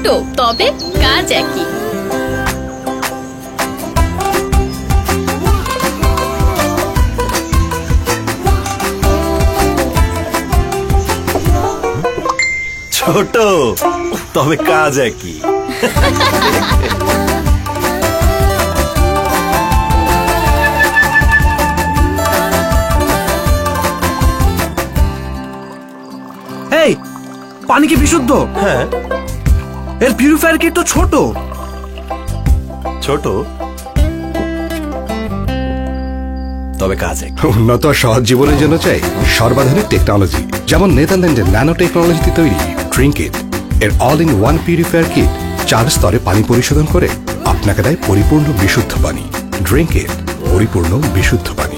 ছোট, তবে কাজ একই। ছোট তবে কাজ একই। এই পানি কি বিশুদ্ধ? হ্যাঁ। এর পিউরিফায়ার কিট তো ছোট। ছোট তবে কাজ একই। উন্নত সহজ জীবনের জন্য চাই সর্বাধুনিক টেকনোলজি, যেমন নেদারল্যান্ডের ন্যানো টেকনোলজিতে তৈরি ড্রিঙ্কিট। এর all in one purifier kit 4 স্তরে পানি পরিশোধন করে আপনাকে দেয় পরিপূর্ণ বিশুদ্ধ পানি। ড্রিঙ্কিট, পরিপূর্ণ বিশুদ্ধ পানি।